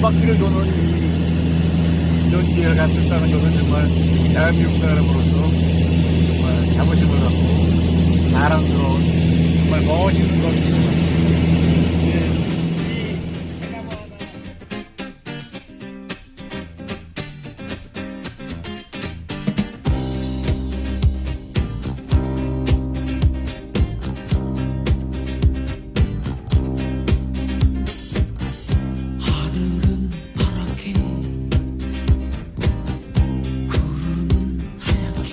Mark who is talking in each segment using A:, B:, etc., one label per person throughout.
A: 바퀴를 도는 이런 기회를 갖췄다는 것은 정말 대한민국 사람으로서 정말 자부심을 갖고 자랑스러운 정말 멋있는 것입니다.
B: 하늘은 파랗게 구름은 하얗게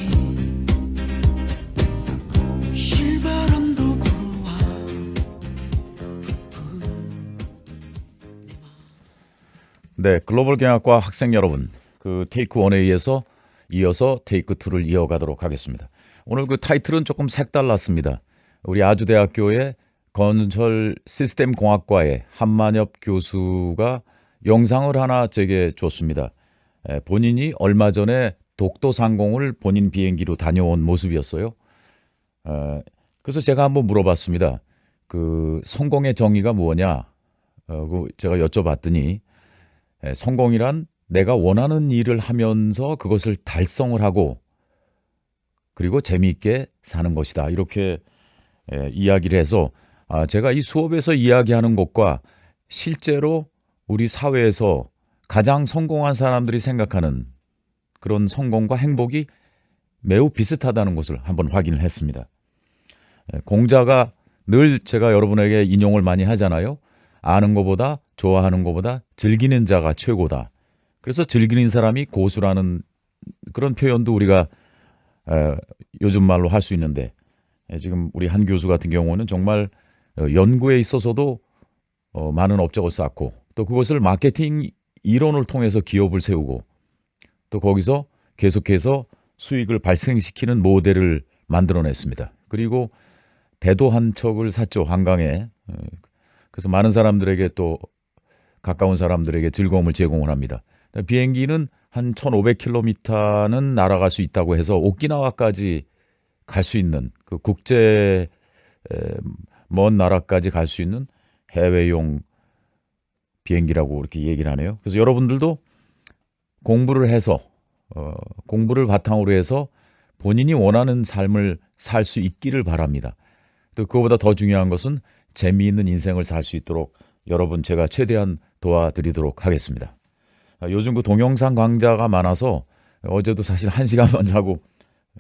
B: 실바람도 불어와
C: 네, 글로벌 경영학과 학생 여러분, 그 테이크 1에 이어서 테이크 2를 이어가도록 하겠습니다. 오늘 그 타이틀은 조금 색달랐습니다. 우리 아주대학교의 건설 시스템 공학과의 한만엽 교수가 영상을 하나 제게 줬습니다. 본인이 얼마 전에 독도 상공을 본인 비행기로 다녀온 모습이었어요. 그래서 제가 한번 물어봤습니다. 그 성공의 정의가 뭐냐? 제가 여쭤봤더니 성공이란 내가 원하는 일을 하면서 그것을 달성을 하고 그리고 재미있게 사는 것이다. 이렇게 이야기를 해서 제가 이 수업에서 이야기하는 것과 실제로 우리 사회에서 가장 성공한 사람들이 생각하는 그런 성공과 행복이 매우 비슷하다는 것을 한번 확인을 했습니다. 공자가 늘 제가 여러분에게 인용을 많이 하잖아요. 아는 것보다 좋아하는 것보다 즐기는 자가 최고다. 그래서 즐기는 사람이 고수라는 그런 표현도 우리가 요즘 말로 할 수 있는데 지금 우리 한 교수 같은 경우는 정말 연구에 있어서도 많은 업적을 쌓고 또 그것을 마케팅 이론을 통해서 기업을 세우고 또 거기서 계속해서 수익을 발생시키는 모델을 만들어냈습니다. 그리고 배도 한 척을 샀죠, 한강에. 그래서 많은 사람들에게 또 가까운 사람들에게 즐거움을 제공을 합니다. 비행기는 한 1,500km는 날아갈 수 있다고 해서 오키나와까지 갈 수 있는 그 국제 먼 나라까지 갈 수 있는 해외용 비행기라고 이렇게 얘기를 하네요. 그래서 여러분들도 공부를 해서 공부를 바탕으로 해서 본인이 원하는 삶을 살 수 있기를 바랍니다. 또 그거보다 더 중요한 것은 재미있는 인생을 살 수 있도록 여러분 제가 최대한 도와드리도록 하겠습니다. 요즘 그 동영상 강좌가 많아서 어제도 사실 1시간만 자고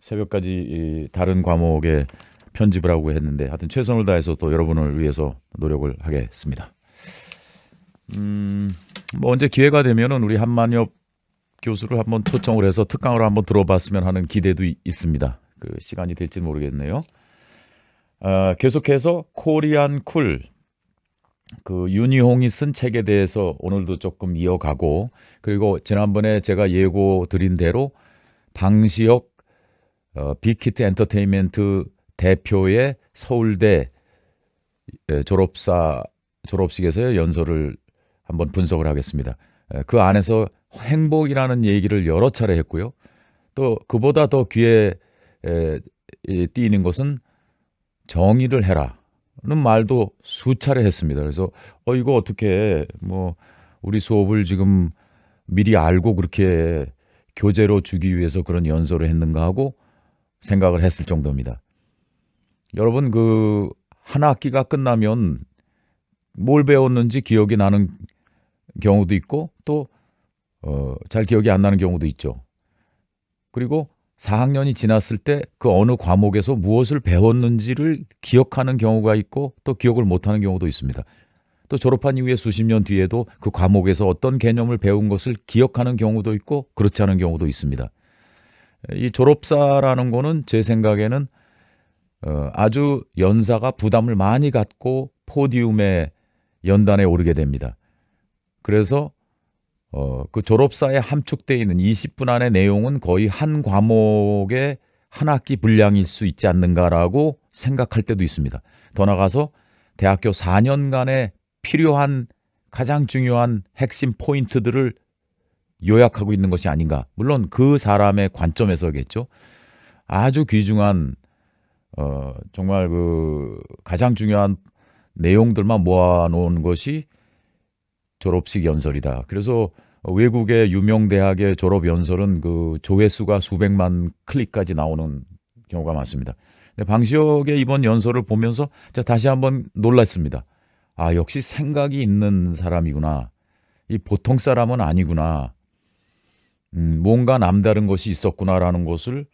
C: 새벽까지 다른 과목에 편집을 하고 했는데 하여튼 최선을 다해서 또 여러분을 위해서 노력을 하겠습니다. 뭐 언제 기회가 되면은 우리 한만엽 교수를 한번 초청을 해서 특강을 한번 들어봤으면 하는 기대도 있습니다. 그 시간이 될지 모르겠네요. 계속해서 코리안 쿨 그 윤희홍이 쓴 책에 대해서 오늘도 조금 이어가고 그리고 지난번에 제가 예고 드린 대로 방시혁 빅히트 엔터테인먼트 대표의 서울대 졸업식에서의 연설을 한번 분석을 하겠습니다. 그 안에서 행복이라는 얘기를 여러 차례 했고요. 또 그보다 더 귀에 띄는 것은 정의를 해라. 는 말도 수차례 했습니다. 그래서 이거 어떻게 뭐 우리 수업을 지금 미리 알고 그렇게 교재로 주기 위해서 그런 연설을 했는가 하고 생각을 했을 정도입니다. 여러분 그 한 학기가 끝나면 뭘 배웠는지 기억이 나는 경우도 있고 또 잘 기억이 안 나는 경우도 있죠. 그리고 4학년이 지났을 때 그 어느 과목에서 무엇을 배웠는지를 기억하는 경우가 있고 또 기억을 못하는 경우도 있습니다. 또 졸업한 이후에 수십 년 뒤에도 그 과목에서 어떤 개념을 배운 것을 기억하는 경우도 있고 그렇지 않은 경우도 있습니다. 이 졸업사라는 거는 제 생각에는 아주 연사가 부담을 많이 갖고 포디움에 연단에 오르게 됩니다. 그래서 그 졸업사에 함축되어 있는 20분 안의 내용은 거의 한 과목의 한 학기 분량일 수 있지 않는가라고 생각할 때도 있습니다. 더 나아가서 대학교 4년간에 필요한 가장 중요한 핵심 포인트들을 요약하고 있는 것이 아닌가. 물론 그 사람의 관점에서겠죠. 아주 귀중한 정말 그 가장 중요한 내용들만 모아놓은 것이 졸업식 연설이다. 그래서 외국의 유명 대학의 졸업 연설은 그 조회수가 수백만 클릭까지 나오는 경우가 많습니다. 근데 방시혁의 이번 연설을 보면서 제가 다시 한번 놀랐습니다. 아, 역시 생각이 있는 사람이구나. 이 보통 사람은 아니구나. 뭔가 남다른 것이 있었구나라는 것을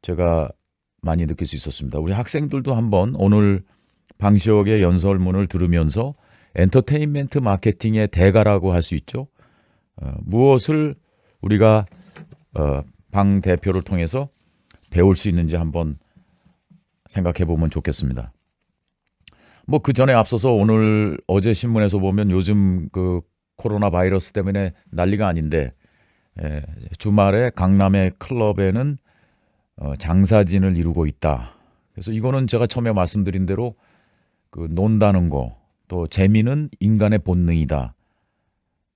C: 제가 많이 느낄 수 있었습니다. 우리 학생들도 한번 오늘 방시혁의 연설문을 들으면서 엔터테인먼트 마케팅의 대가라고 할 수 있죠. 무엇을 우리가 방 대표를 통해서 배울 수 있는지 한번 생각해 보면 좋겠습니다. 뭐 그 전에 앞서서 오늘 어제 신문에서 보면 요즘 그 코로나 바이러스 때문에 난리가 아닌데 주말에 강남의 클럽에는 장사진을 이루고 있다. 그래서 이거는 제가 처음에 말씀드린 대로 그 논다는 거, 또 재미는 인간의 본능이다.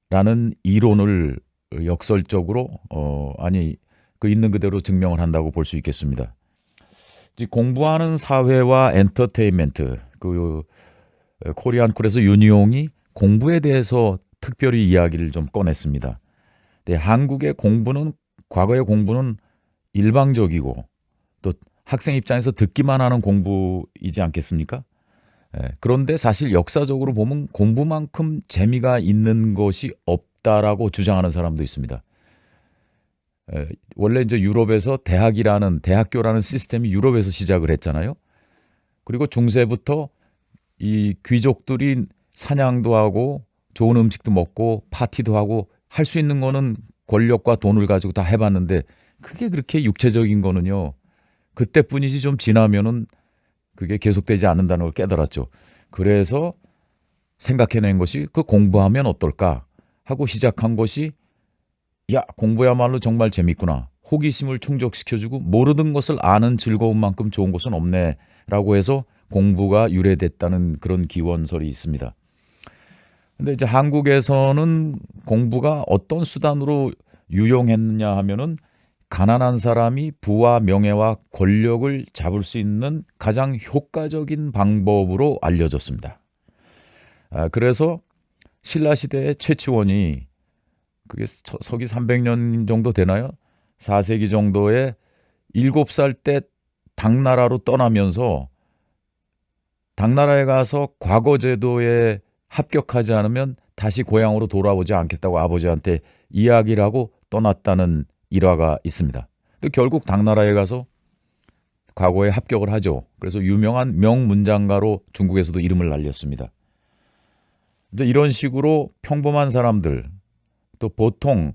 C: 라는 이론을 역설적으로 그 있는 그대로 증명을 한다고 볼 수 있겠습니다. 공부하는 사회와 엔터테인먼트, 그 코리안 쿨에서 윤희용이 공부에 대해서 특별히 이야기를 좀 꺼냈습니다. 네, 한국의 공부는 과거의 공부는 일방적이고 또 학생 입장에서 듣기만 하는 공부이지 않겠습니까? 그런데 사실 역사적으로 보면 공부만큼 재미가 있는 것이 없다라고 주장하는 사람도 있습니다. 원래 이제 유럽에서 대학교라는 시스템이 유럽에서 시작을 했잖아요. 그리고 중세부터 이 귀족들이 사냥도 하고 좋은 음식도 먹고 파티도 하고 할 수 있는 거는 권력과 돈을 가지고 다 해봤는데 그게 그렇게 육체적인 거는요. 그때뿐이지 좀 지나면은 그게 계속되지 않는다는 걸 깨달았죠. 그래서 생각해낸 것이 그 공부하면 어떨까 하고 시작한 것이 야, 공부야말로 정말 재밌구나. 호기심을 충족시켜주고 모르는 것을 아는 즐거움만큼 좋은 것은 없네 라고 해서 공부가 유래됐다는 그런 기원설이 있습니다. 근데 이제 한국에서는 공부가 어떤 수단으로 유용했느냐 하면은 가난한 사람이 부와 명예와 권력을 잡을 수 있는 가장 효과적인 방법으로 알려졌습니다. 그래서 신라시대의 최치원이 그게 서기 300년 정도 되나요? 4세기 정도에 7살 때 당나라로 떠나면서 당나라에 가서 과거 제도에 합격하지 않으면 다시 고향으로 돌아오지 않겠다고 아버지한테 이야기를 하고 떠났다는 일화가 있습니다. 근데 결국 당나라에 가서 과거에 합격을 하죠. 그래서 유명한 명문장가로 중국에서도 이름을 날렸습니다. 이제 이런 식으로 평범한 사람들, 또 보통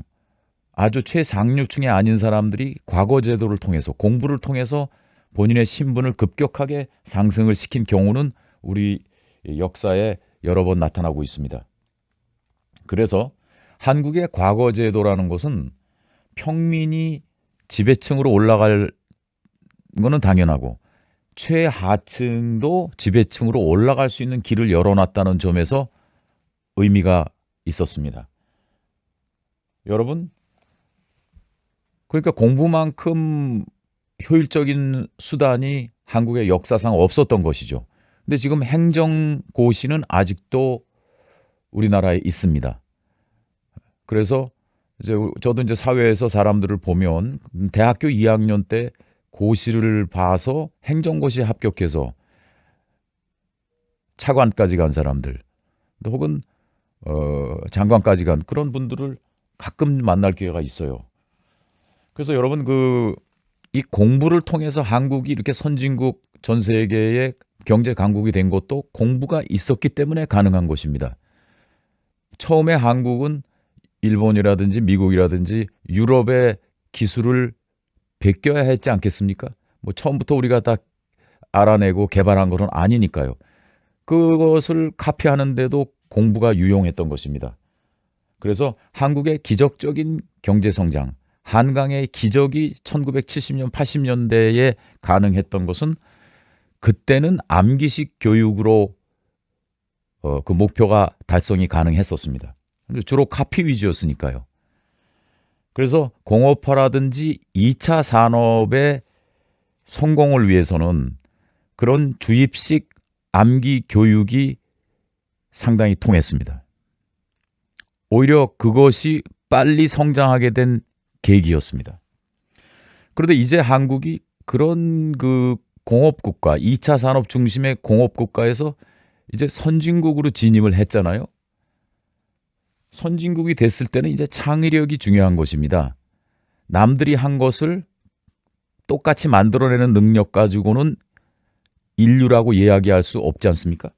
C: 아주 최상류층이 아닌 사람들이 과거 제도를 통해서 공부를 통해서 본인의 신분을 급격하게 상승을 시킨 경우는 우리 역사에 여러 번 나타나고 있습니다. 그래서 한국의 과거 제도라는 것은 평민이 지배층으로 올라갈 거는 당연하고 최하층도 지배층으로 올라갈 수 있는 길을 열어놨다는 점에서 의미가 있었습니다. 여러분, 그러니까 공부만큼 효율적인 수단이 한국의 역사상 없었던 것이죠. 근데 지금 행정고시는 아직도 우리나라에 있습니다. 그래서 저도 이제 사회에서 사람들을 보면 대학교 2학년 때 고시를 봐서 행정고시에 합격해서 차관까지 간 사람들, 혹은 장관까지 간 그런 분들을 가끔 만날 기회가 있어요. 그래서 여러분 이 공부를 통해서 한국이 이렇게 선진국 전 세계의 경제 강국이 된 것도 공부가 있었기 때문에 가능한 것입니다. 처음에 한국은 일본이라든지 미국이라든지 유럽의 기술을 베껴야 했지 않겠습니까? 뭐 처음부터 우리가 다 알아내고 개발한 것은 아니니까요. 그것을 카피하는데도 공부가 유용했던 것입니다. 그래서 한국의 기적적인 경제성장, 한강의 기적이 1970년, 80년대에 가능했던 것은 그때는 암기식 교육으로 그 목표가 달성이 가능했었습니다. 주로 카피 위주였으니까요. 그래서 공업화라든지 2차 산업의 성공을 위해서는 그런 주입식 암기 교육이 상당히 통했습니다. 오히려 그것이 빨리 성장하게 된 계기였습니다. 그런데 이제 한국이 그런 그 공업국가, 2차 산업 중심의 공업국가에서 이제 선진국으로 진입을 했잖아요. 선진국이 됐을 때는 이제 창의력이 중요한 것입니다. 남들이 한 것을 똑같이 만들어내는 능력 가지고는 인류라고 이야기할 수 없지 않습니까?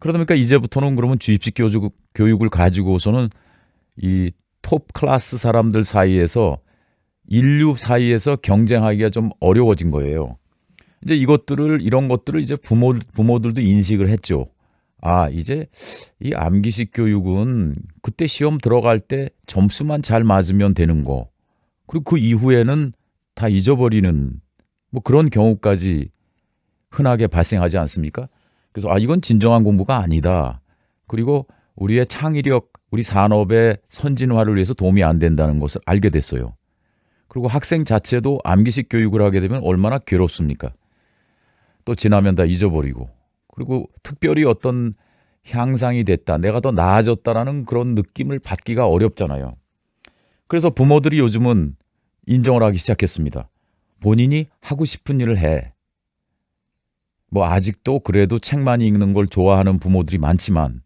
C: 그러다 보니까 이제부터는 그러면 주입식 교육을 가지고서는 이 톱 클래스 사람들 사이에서 인류 사이에서 경쟁하기가 좀 어려워진 거예요. 이제 이런 것들을 이제 부모들도 인식을 했죠. 아, 이제 이 암기식 교육은 그때 시험 들어갈 때 점수만 잘 맞으면 되는 거. 그리고 그 이후에는 다 잊어버리는 뭐 그런 경우까지 흔하게 발생하지 않습니까? 그래서 아, 이건 진정한 공부가 아니다. 그리고 우리의 창의력, 우리 산업의 선진화를 위해서 도움이 안 된다는 것을 알게 됐어요. 그리고 학생 자체도 암기식 교육을 하게 되면 얼마나 괴롭습니까? 또 지나면 다 잊어버리고. 그리고 특별히 어떤 향상이 됐다, 내가 더 나아졌다라는 그런 느낌을 받기가 어렵잖아요. 그래서 부모들이 요즘은 인정을 하기 시작했습니다. 본인이 하고 싶은 일을 해. 뭐 아직도 그래도 책 많이 읽는 걸 좋아하는 부모들이 많지만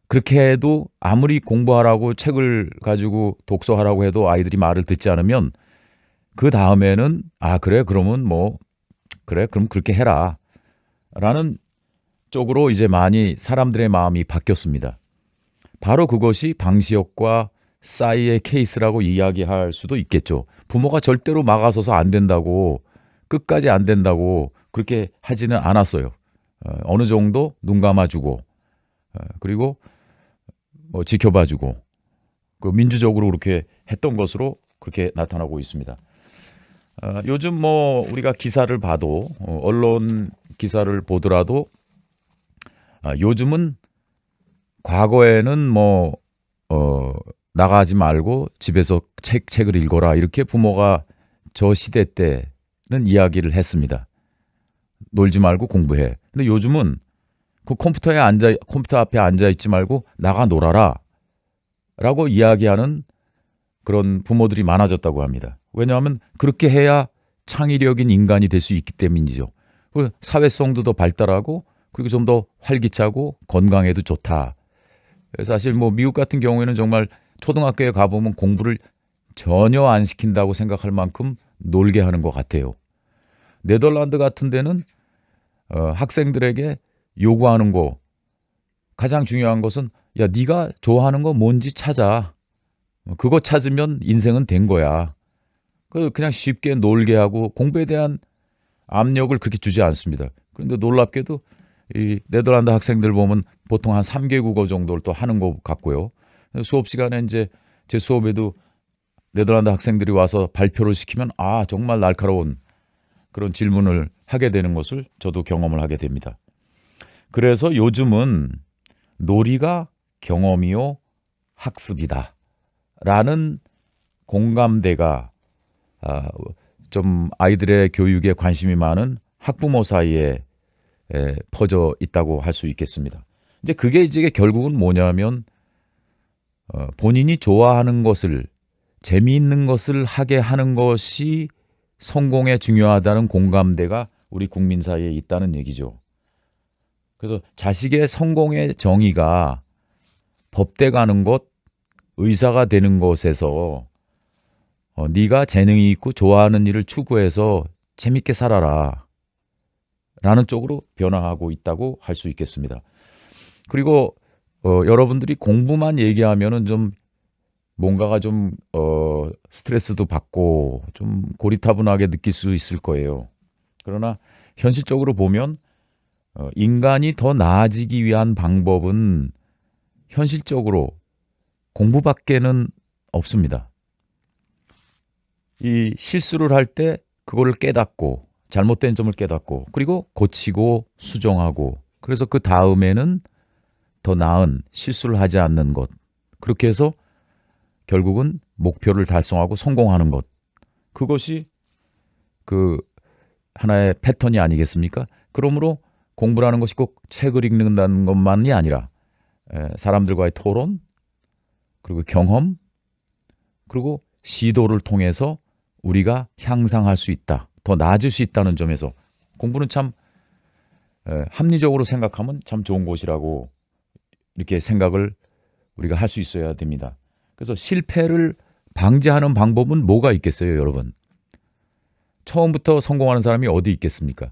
C: 그렇게 해도 아무리 공부하라고 책을 가지고 독서하라고 해도 아이들이 말을 듣지 않으면 그 다음에는 아 그래 그러면 뭐 그래 그럼 그렇게 해라 라는 쪽으로 이제 많이 사람들의 마음이 바뀌었습니다. 바로 그것이 방시혁과 싸이의 케이스라고 이야기할 수도 있겠죠. 부모가 절대로 막아서서 안 된다고 끝까지 안 된다고 그렇게 하지는 않았어요. 어느 정도 눈 감아주고 그리고 뭐 지켜봐주고 그 민주적으로 그렇게 했던 것으로 그렇게 나타나고 있습니다. 요즘 뭐 우리가 기사를 봐도 언론 기사를 보더라도 요즘은 과거에는 뭐 나가지 말고 집에서 책을 읽어라 이렇게 부모가 저 시대 때는 이야기를 했습니다. 놀지 말고 공부해. 근데 요즘은 그 컴퓨터 앞에 앉아 있지 말고 나가 놀아라 라고 이야기하는 그런 부모들이 많아졌다고 합니다. 왜냐하면 그렇게 해야 창의력인 인간이 될 수 있기 때문이죠. 그리고 사회성도 더 발달하고 그리고 좀 더 활기차고 건강에도 좋다. 사실 뭐 미국 같은 경우에는 정말 초등학교에 가보면 공부를 전혀 안 시킨다고 생각할 만큼 놀게 하는 것 같아요. 네덜란드 같은 데는 학생들에게 요구하는 거 가장 중요한 것은 야 네가 좋아하는 거 뭔지 찾아. 그거 찾으면 인생은 된 거야. 그냥 쉽게 놀게 하고 공부에 대한 압력을 그렇게 주지 않습니다. 그런데 놀랍게도 이 네덜란드 학생들 보면 보통 한 3개 국어 정도를 또 하는 것 같고요. 수업 시간에 이제 제 수업에도 네덜란드 학생들이 와서 발표를 시키면 아 정말 날카로운 그런 질문을 하게 되는 것을 저도 경험을 하게 됩니다. 그래서 요즘은 놀이가 경험이요 학습이다 라는 공감대가 좀 아이들의 교육에 관심이 많은 학부모 사이에 퍼져 있다고 할 수 있겠습니다. 이제 그게 이제 결국은 뭐냐면 본인이 좋아하는 것을 재미있는 것을 하게 하는 것이 성공에 중요하다는 공감대가 우리 국민 사이에 있다는 얘기죠. 그래서 자식의 성공의 정의가 법대 가는 것, 의사가 되는 것에서 네가 재능이 있고 좋아하는 일을 추구해서 재밌게 살아라 라는 쪽으로 변화하고 있다고 할 수 있겠습니다. 그리고 여러분들이 공부만 얘기하면은 좀 뭔가가 좀 스트레스도 받고 좀 고리타분하게 느낄 수 있을 거예요. 그러나 현실적으로 보면 인간이 더 나아지기 위한 방법은 현실적으로 공부밖에는 없습니다. 이 실수를 할 때 그거를 깨닫고 잘못된 점을 깨닫고 그리고 고치고 수정하고 그래서 그 다음에는 더 나은 실수를 하지 않는 것 그렇게 해서 결국은 목표를 달성하고 성공하는 것 그것이 그 하나의 패턴이 아니겠습니까? 그러므로 공부라는 것이 꼭 책을 읽는다는 것만이 아니라 사람들과의 토론 그리고 경험, 그리고 시도를 통해서 우리가 향상할 수 있다, 더 나아질 수 있다는 점에서 공부는 참 합리적으로 생각하면 참 좋은 곳이라고 이렇게 생각을 우리가 할 수 있어야 됩니다. 그래서 실패를 방지하는 방법은 뭐가 있겠어요, 여러분? 처음부터 성공하는 사람이 어디 있겠습니까?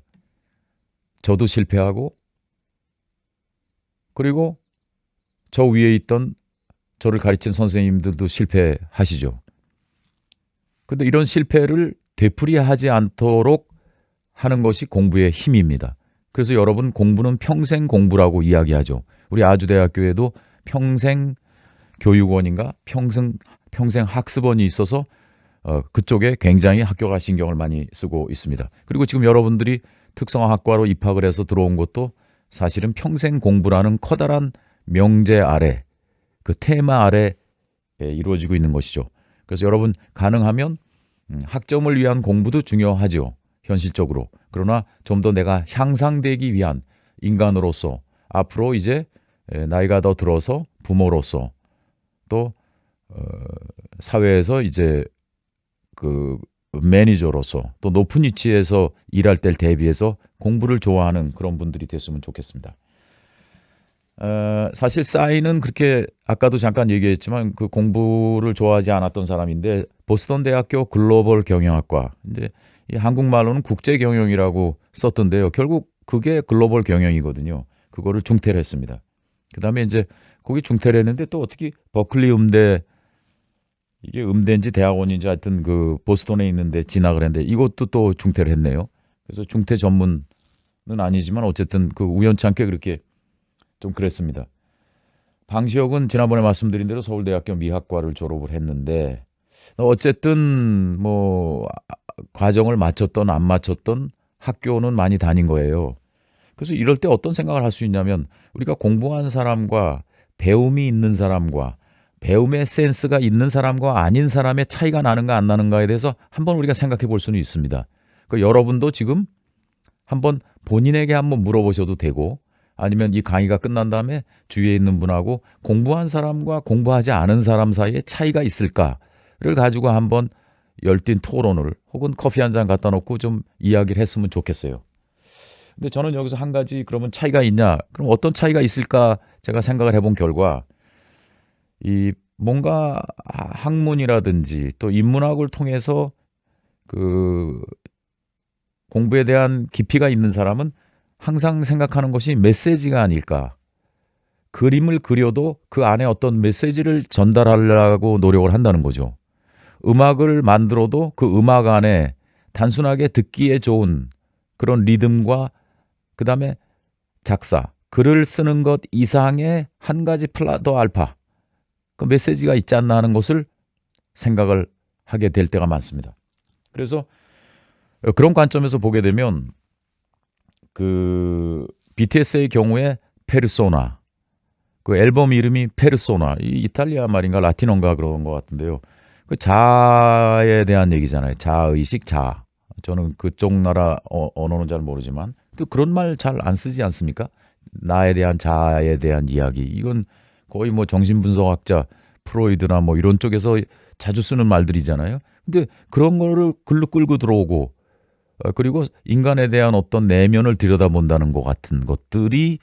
C: 저도 실패하고, 그리고 저 위에 있던 저를 가르친 선생님들도 실패하시죠. 근데 이런 실패를 되풀이하지 않도록 하는 것이 공부의 힘입니다. 그래서 여러분, 공부는 평생 공부라고 이야기하죠. 우리 아주대학교에도 평생 교육원인가 평생 학습원이 있어서 그쪽에 굉장히 학교가 신경을 많이 쓰고 있습니다. 그리고 지금 여러분들이 특성화학과로 입학을 해서 들어온 것도 사실은 평생 공부라는 커다란 명제 아래, 그 테마 아래 이루어지고 있는 것이죠. 그래서 여러분, 가능하면 학점을 위한 공부도 중요하죠, 현실적으로. 그러나 좀 더 내가 향상되기 위한 인간으로서, 앞으로 이제 나이가 더 들어서 부모로서, 또 사회에서 이제 그 매니저로서, 또 높은 위치에서 일할 때를 대비해서 공부를 좋아하는 그런 분들이 됐으면 좋겠습니다. 사실 싸이는 그렇게 아까도 잠깐 얘기했지만 그 공부를 좋아하지 않았던 사람인데, 보스턴 대학교 글로벌 경영학과, 이제 이 한국말로는 국제 경영이라고 썼던데요. 결국 그게 글로벌 경영이거든요. 그거를 중퇴를 했습니다. 그다음에 이제 거기 중퇴를 했는데, 또 어떻게 버클리 음대, 이게 음대인지 대학원인지 하여튼 그 보스턴에 있는데 진학을 했는데, 이것도 또 중퇴를 했네요. 그래서 중퇴 전문은 아니지만 어쨌든 그 우연찮게 그렇게 좀 그랬습니다. 방시혁은 지난번에 말씀드린 대로 서울대학교 미학과를 졸업을 했는데, 어쨌든 뭐 과정을 마쳤던 안 마쳤던 학교는 많이 다닌 거예요. 그래서 이럴 때 어떤 생각을 할 수 있냐면, 우리가 공부한 사람과 배움이 있는 사람과 배움의 센스가 있는 사람과 아닌 사람의 차이가 나는가 안 나는가에 대해서 한번 우리가 생각해 볼 수는 있습니다. 그 여러분도 지금 한번 본인에게 한번 물어보셔도 되고, 아니면 이 강의가 끝난 다음에 주위에 있는 분하고 공부한 사람과 공부하지 않은 사람 사이에 차이가 있을까를 가지고 한번 열띤 토론을, 혹은 커피 한 잔 갖다 놓고 좀 이야기를 했으면 좋겠어요. 근데 저는 여기서 한 가지, 그러면 차이가 있냐? 그럼 어떤 차이가 있을까? 제가 생각을 해본 결과, 이 뭔가 학문이라든지 또 인문학을 통해서 그 공부에 대한 깊이가 있는 사람은 항상 생각하는 것이 메시지가 아닐까. 그림을 그려도 그 안에 어떤 메시지를 전달하려고 노력을 한다는 거죠. 음악을 만들어도 그 음악 안에 단순하게 듣기에 좋은 그런 리듬과 그 다음에 작사, 글을 쓰는 것 이상의 한 가지 플라더 알파, 그 메시지가 있지 않나 하는 것을 생각을 하게 될 때가 많습니다. 그래서 그런 관점에서 보게 되면 그 BTS의 경우에 페르소나, 그 앨범 이름이 페르소나, 이 이탈리아 말인가 라틴어인가 그런 것 같은데요. 그 자아에 대한 얘기잖아요. 자아의식, 자아. 저는 그쪽 나라 언어는 잘 모르지만 또 그런 말 잘 안 쓰지 않습니까? 나에 대한, 자아에 대한 이야기. 이건 거의 뭐 정신분석학자 프로이드나 뭐 이런 쪽에서 자주 쓰는 말들이잖아요. 근데 그런 거를 글로 끌고 들어오고, 그리고 인간에 대한 어떤 내면을 들여다본다는 것 같은 것들이,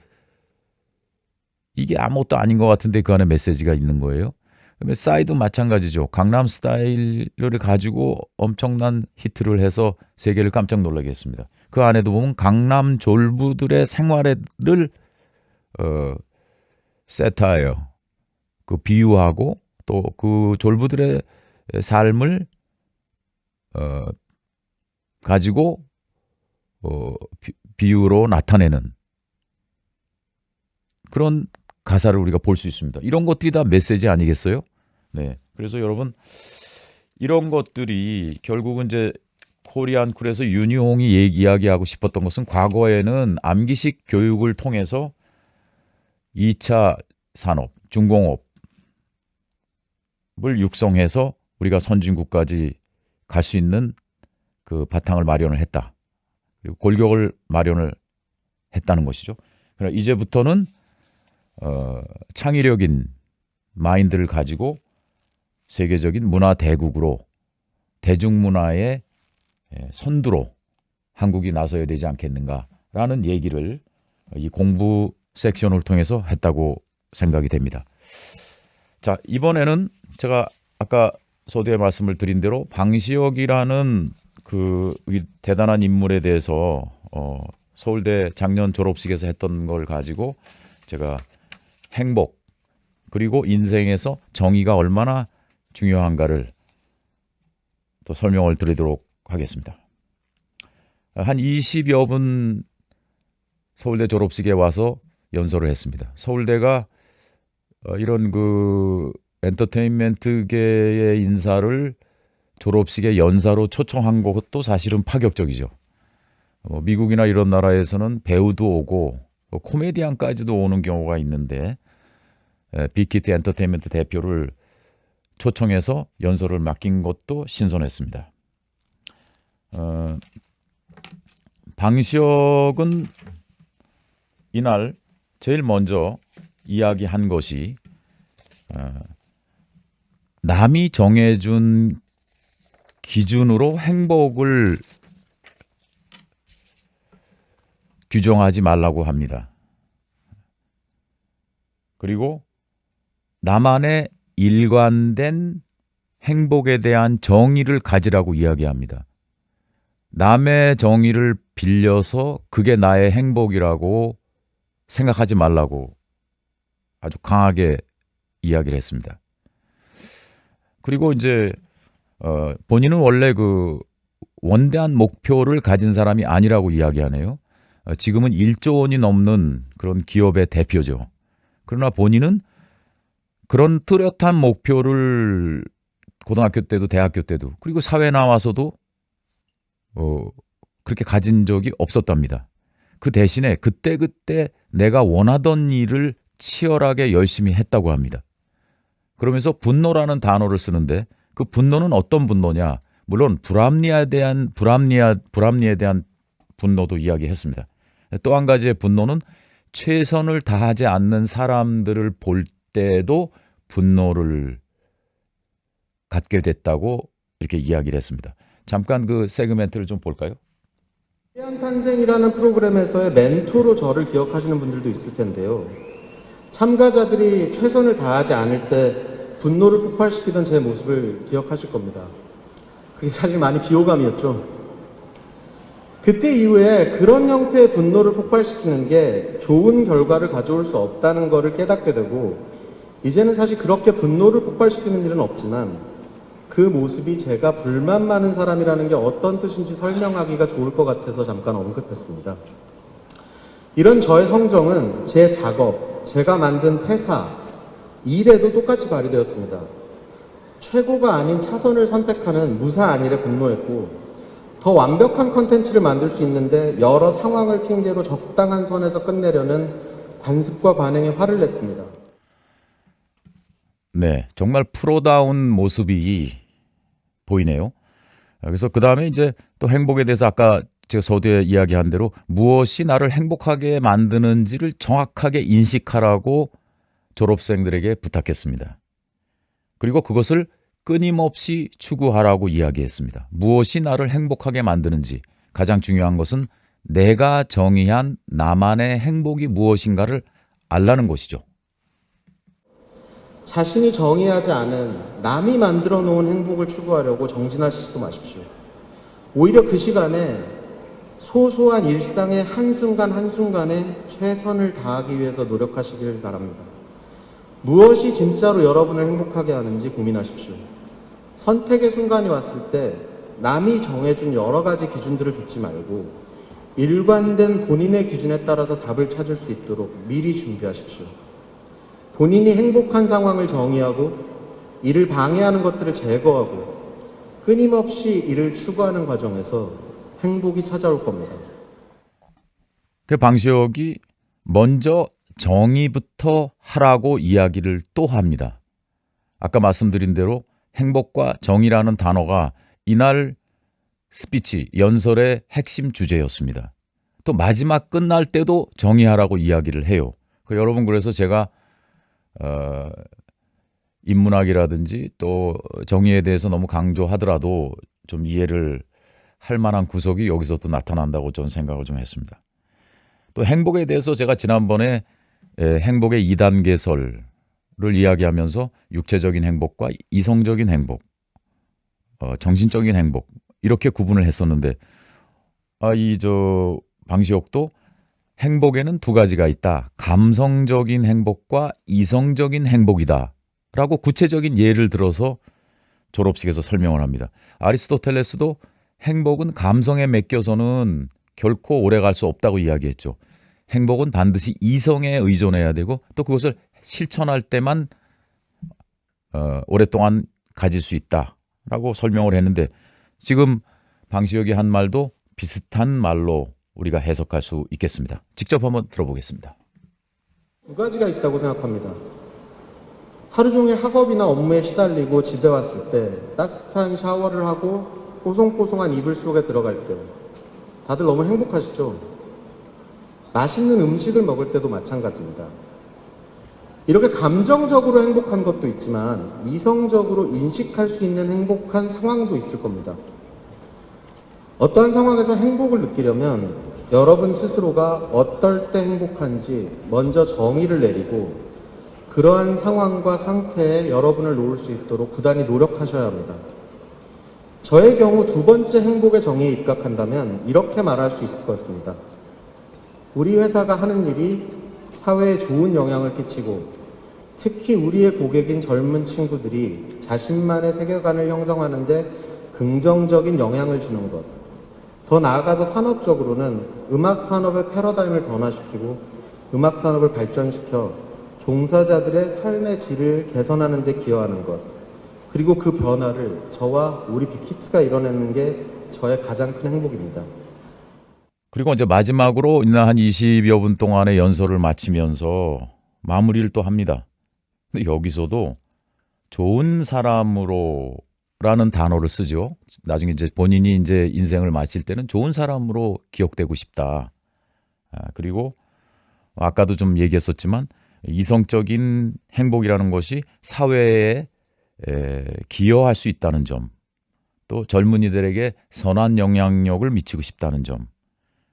C: 이게 아무것도 아닌 것 같은데 그 안에 메시지가 있는 거예요. 그다음에 싸이도 마찬가지죠. 강남 스타일을 가지고 엄청난 히트를 해서 세계를 깜짝 놀라게 했습니다. 그 안에도 보면 강남 졸부들의 생활을 세타예요. 그 비유하고, 또 그 졸부들의 삶을 가지고 비유로 나타내는 그런 가사를 우리가 볼 수 있습니다. 이런 것들이 다 메시지 아니겠어요? 네. 그래서 여러분, 이런 것들이 결국은 이제 코리안 쿨에서 윤희홍이 이야기하고 싶었던 것은, 과거에는 암기식 교육을 통해서 2차 산업, 중공업을 육성해서 우리가 선진국까지 갈 수 있는 그 바탕을 마련을 했다. 그리고 골격을 마련을 했다는 것이죠. 그러나 이제부터는 창의력인 마인드를 가지고 세계적인 문화 대국으로 대중문화의 선두로 한국이 나서야 되지 않겠는가라는 얘기를 이 공부 섹션을 통해서 했다고 생각이 됩니다. 자, 이번에는 제가 아까 서두에 말씀을 드린 대로 방시혁이라는 이 대단한 인물에 대해서 서울대 작년 졸업식에서 했던 걸 가지고 제가 행복 그리고 인생에서 정의가 얼마나 중요한가를 또 설명을 드리도록 하겠습니다. 한 20여 분 서울대 졸업식에 와서 연설을 했습니다. 서울대가 이런 엔터테인먼트계의 인사를 졸업식에 연사로 초청한 것도 사실은 파격적이죠. 미국이나 이런 나라에서는 배우도 오고 코미디언까지도 오는 경우가 있는데 빅히트 엔터테인먼트 대표를 초청해서 연설을 맡긴 것도 신선했습니다. 방시혁은 이날 제일 먼저 이야기한 것이 남이 정해준 기준으로 행복을 규정하지 말라고 합니다. 그리고 나만의 일관된 행복에 대한 정의를 가지라고 이야기합니다. 남의 정의를 빌려서 그게 나의 행복이라고 생각하지 말라고 아주 강하게 이야기를 했습니다. 그리고 이제 본인은 원래 원대한 목표를 가진 사람이 아니라고 이야기하네요. 지금은 1조 원이 넘는 그런 기업의 대표죠. 그러나 본인은 그런 뚜렷한 목표를 고등학교 때도 대학교 때도 그리고 사회 나와서도 그렇게 가진 적이 없었답니다. 그 대신에 그때그때 내가 원하던 일을 치열하게 열심히 했다고 합니다. 그러면서 분노라는 단어를 쓰는데 그 분노는 어떤 분노냐? 물론 불합리에 대한 분노도 이야기했습니다. 또 한 가지의 분노는 최선을 다하지 않는 사람들을 볼 때도 분노를 갖게 됐다고 이렇게 이야기를 했습니다. 잠깐 그 세그멘트를 좀 볼까요?
D: 태양탄생이라는 프로그램에서의 멘토로 저를 기억하시는 분들도 있을 텐데요. 참가자들이 최선을 다하지 않을 때 분노를 폭발시키던 제 모습을 기억하실 겁니다. 그게 사실 많이 비호감이었죠. 그때 이후에 그런 형태의 분노를 폭발시키는 게 좋은 결과를 가져올 수 없다는 것을 깨닫게 되고, 이제는 사실 그렇게 분노를 폭발시키는 일은 없지만 그 모습이 제가 불만 많은 사람이라는 게 어떤 뜻인지 설명하기가 좋을 것 같아서 잠깐 언급했습니다. 이런 저의 성정은 제 작업, 제가 만든 회사, 일에도 똑같이 발휘되었습니다. 최고가 아닌 차선을 선택하는 무사한 일에 분노했고, 더 완벽한 컨텐츠를 만들 수 있는데 여러 상황을 핑계로 적당한 선에서 끝내려는 관습과 관행에 화를 냈습니다.
C: 네, 정말 프로다운 모습이 보이네요. 그래서 그 다음에 이제 또 행복에 대해서 아까 제가 서두에 이야기한 대로 무엇이 나를 행복하게 만드는지를 정확하게 인식하라고 졸업생들에게 부탁했습니다. 그리고 그것을 끊임없이 추구하라고 이야기했습니다. 무엇이 나를 행복하게 만드는지, 가장 중요한 것은 내가 정의한 나만의 행복이 무엇인가를 알라는 것이죠.
D: 자신이 정의하지 않은 남이 만들어 놓은 행복을 추구하려고 정진하시지도 마십시오. 오히려 그 시간에 소소한 일상의 한순간 한순간에 최선을 다하기 위해서 노력하시길 바랍니다. 무엇이 진짜로 여러분을 행복하게 하는지 고민하십시오. 선택의 순간이 왔을 때 남이 정해준 여러 가지 기준들을 좇지 말고 일관된 본인의 기준에 따라서 답을 찾을 수 있도록 미리 준비하십시오. 본인이 행복한 상황을 정의하고 이를 방해하는 것들을 제거하고 끊임없이 이를 추구하는 과정에서 행복이 찾아올 겁니다.
C: 그 방시혁이 먼저 정의부터 하라고 이야기를 또 합니다. 아까 말씀드린 대로 행복과 정의라는 단어가 이날 스피치, 연설의 핵심 주제였습니다. 또 마지막 끝날 때도 정의하라고 이야기를 해요. 여러분, 그래서 제가 인문학이라든지 또 정의에 대해서 너무 강조하더라도 좀 이해를 할 만한 구석이 여기서 또 나타난다고 저는 생각을 좀 했습니다. 또 행복에 대해서 제가 지난번에 행복의 2단계설을 이야기하면서 육체적인 행복과 이성적인 행복, 정신적인 행복 이렇게 구분을 했었는데 방시혁도 행복에는 두 가지가 있다. 감성적인 행복과 이성적인 행복이다. 라고 구체적인 예를 들어서 졸업식에서 설명을 합니다. 아리스토텔레스도 행복은 감성에 맡겨서는 결코 오래 갈 수 없다고 이야기했죠. 행복은 반드시 이성에 의존해야 되고 또 그것을 실천할 때만 오랫동안 가질 수 있다라고 설명을 했는데 지금 방시혁이 한 말도 비슷한 말로 우리가 해석할 수 있겠습니다. 직접 한번 들어보겠습니다.
D: 두 가지가 있다고 생각합니다. 하루 종일 학업이나 업무에 시달리고 집에 왔을 때 따뜻한 샤워를 하고 뽀송뽀송한 이불 속에 들어갈 때 다들 너무 행복하시죠? 맛있는 음식을 먹을 때도 마찬가지입니다. 이렇게 감정적으로 행복한 것도 있지만 이성적으로 인식할 수 있는 행복한 상황도 있을 겁니다. 어떠한 상황에서 행복을 느끼려면 여러분 스스로가 어떨 때 행복한지 먼저 정의를 내리고 그러한 상황과 상태에 여러분을 놓을 수 있도록 부단히 노력하셔야 합니다. 저의 경우 두 번째 행복의 정의에 입각한다면 이렇게 말할 수 있을 것 같습니다. 우리 회사가 하는 일이 사회에 좋은 영향을 끼치고 특히 우리의 고객인 젊은 친구들이 자신만의 세계관을 형성하는 데 긍정적인 영향을 주는 것. 더 나아가서 산업적으로는 음악 산업의 패러다임을 변화시키고 음악 산업을 발전시켜 종사자들의 삶의 질을 개선하는 데 기여하는 것. 그리고 그 변화를 저와 우리 빅히트가 이뤄내는 게 저의 가장 큰 행복입니다.
C: 그리고 이제 마지막으로 한 20여 분 동안의 연설을 마치면서 마무리를 또 합니다. 근데 여기서도 좋은 사람으로 라는 단어를 쓰죠. 나중에 이제 본인이 이제 인생을 마칠 때는 좋은 사람으로 기억되고 싶다. 그리고 아까도 좀 얘기했었지만 이성적인 행복이라는 것이 사회에 기여할 수 있다는 점, 또 젊은이들에게 선한 영향력을 미치고 싶다는 점,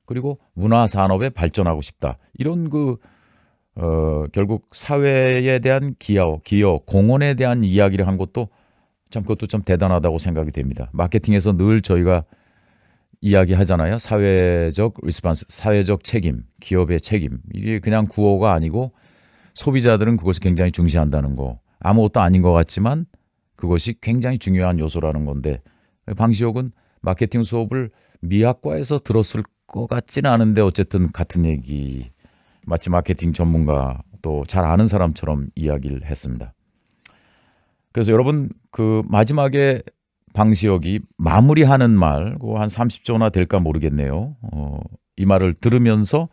C: 그리고 문화 산업에 발전하고 싶다. 이런 결국 사회에 대한 기여, 공헌에 대한 이야기를 한 것도 참 그것도 좀 대단하다고 생각이 됩니다. 마케팅에서 늘 저희가 이야기하잖아요. 사회적 리스판스, 사회적 책임, 기업의 책임. 이게 그냥 구호가 아니고 소비자들은 그것을 굉장히 중시한다는 거. 아무것도 아닌 것 같지만 그것이 굉장히 중요한 요소라는 건데 방시혁은 마케팅 수업을 미학과에서 들었을 것 같지는 않은데 어쨌든 같은 얘기 마치 마케팅 전문가 또 잘 아는 사람처럼 이야기를 했습니다. 그래서 여러분 그 마지막에 방시혁이 마무리하는 말, 한 30초나 될까 모르겠네요. 이 말을 들으면서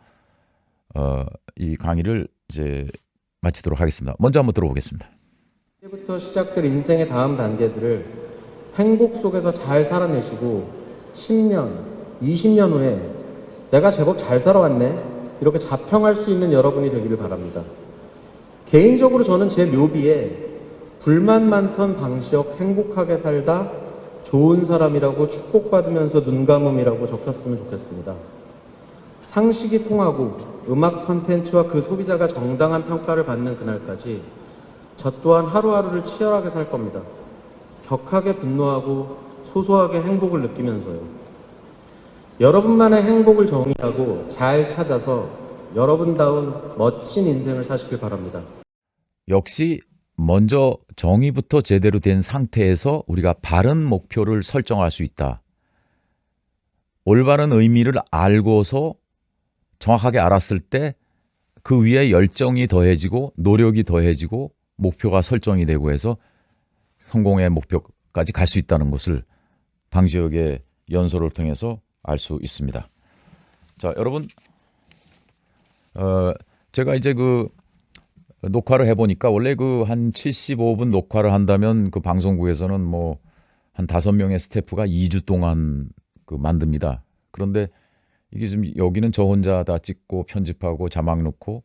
C: 이 강의를 이제 마치도록 하겠습니다. 먼저 한번 들어보겠습니다.
D: 이제부터 시작될 인생의 다음 단계들을 행복 속에서 잘 살아내시고 10년, 20년 후에 내가 제법 잘 살아왔네 이렇게 자평할 수 있는 여러분이 되기를 바랍니다. 개인적으로 저는 제 묘비에 불만 많던 방시혁 행복하게 살다 좋은 사람이라고 축복받으면서 눈 감음이라고 적혔으면 좋겠습니다. 상식이 통하고 음악 콘텐츠와 그 소비자가 정당한 평가를 받는 그날까지 저 또한 하루하루를 치열하게 살 겁니다. 격하게 분노하고 소소하게 행복을 느끼면서요. 여러분만의 행복을 정의하고 잘 찾아서 여러분다운 멋진 인생을 사시길 바랍니다.
C: 역시 먼저 정의부터 제대로 된 상태에서 우리가 바른 목표를 설정할 수 있다. 올바른 의미를 알고서 정확하게 알았을 때 그 위에 열정이 더해지고 노력이 더해지고 목표가 설정이 되고 해서 성공의 목표까지 갈 수 있다는 것을 방시혁의 연설을 통해서 알 수 있습니다. 자, 여러분, 제가 이제 녹화를 해보니까 원래 한 75분 녹화를 한다면 그 방송국에서는 한 5명의 스태프가 2주 동안 만듭니다. 그런데 이게 지금 여기는 저 혼자 다 찍고 편집하고 자막 넣고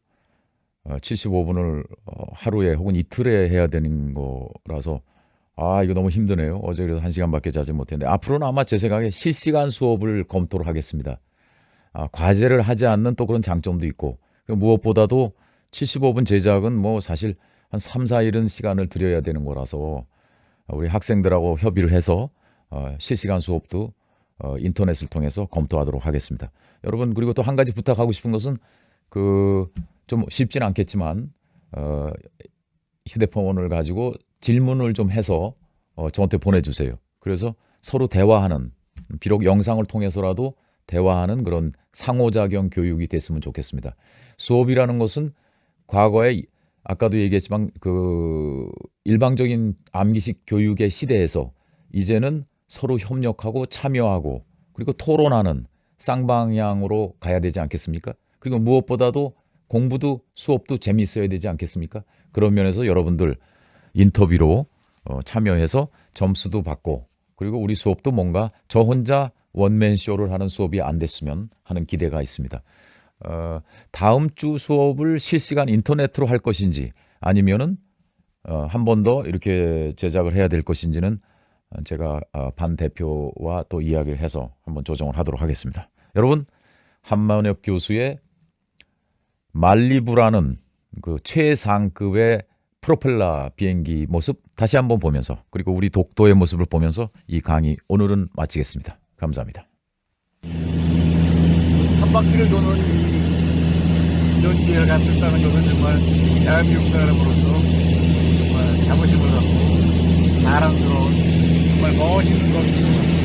C: 75분을 하루에 혹은 이틀에 해야 되는 거라서 이거 너무 힘드네요. 어제 그래서 1시간밖에 자지 못했는데 앞으로는 아마 제 생각에 실시간 수업을 검토를 하겠습니다. 과제를 하지 않는 또 그런 장점도 있고 무엇보다도 75분 제작은 뭐 사실 한 3, 4일은 시간을 들여야 되는 거라서 우리 학생들하고 협의를 해서 실시간 수업도 인터넷을 통해서 검토하도록 하겠습니다. 여러분 그리고 또 한 가지 부탁하고 싶은 것은 좀 쉽진 않겠지만 휴대폰을 가지고 질문을 좀 해서 저한테 보내주세요. 그래서 서로 대화하는 비록 영상을 통해서라도 대화하는 그런 상호작용 교육이 됐으면 좋겠습니다. 수업이라는 것은 과거에 아까도 얘기했지만 일방적인 암기식 교육의 시대에서 이제는 서로 협력하고 참여하고 그리고 토론하는 쌍방향으로 가야 되지 않겠습니까? 그리고 무엇보다도 공부도 수업도 재미있어야 되지 않겠습니까? 그런 면에서 여러분들 인터뷰로 참여해서 점수도 받고 그리고 우리 수업도 뭔가 저 혼자 원맨쇼를 하는 수업이 안 됐으면 하는 기대가 있습니다. 다음 주 수업을 실시간 인터넷으로 할 것인지 아니면은 한 번 더 이렇게 제작을 해야 될 것인지는 제가 반 대표와 또 이야기를 해서 한번 조정을 하도록 하겠습니다. 여러분 한만혁 교수의 말리부라는 그 최상급의 프로펠러 비행기 모습 다시 한번 보면서 그리고 우리 독도의 모습을 보면서 이 강의 오늘은 마치겠습니다. 감사합니다.
A: 한 바퀴를 도는 이런 기회를 갖췄다는 것은 정말 대한민국 사람으로서 정말 자부심을 갖고 자랑스러운 정말 멋있는 것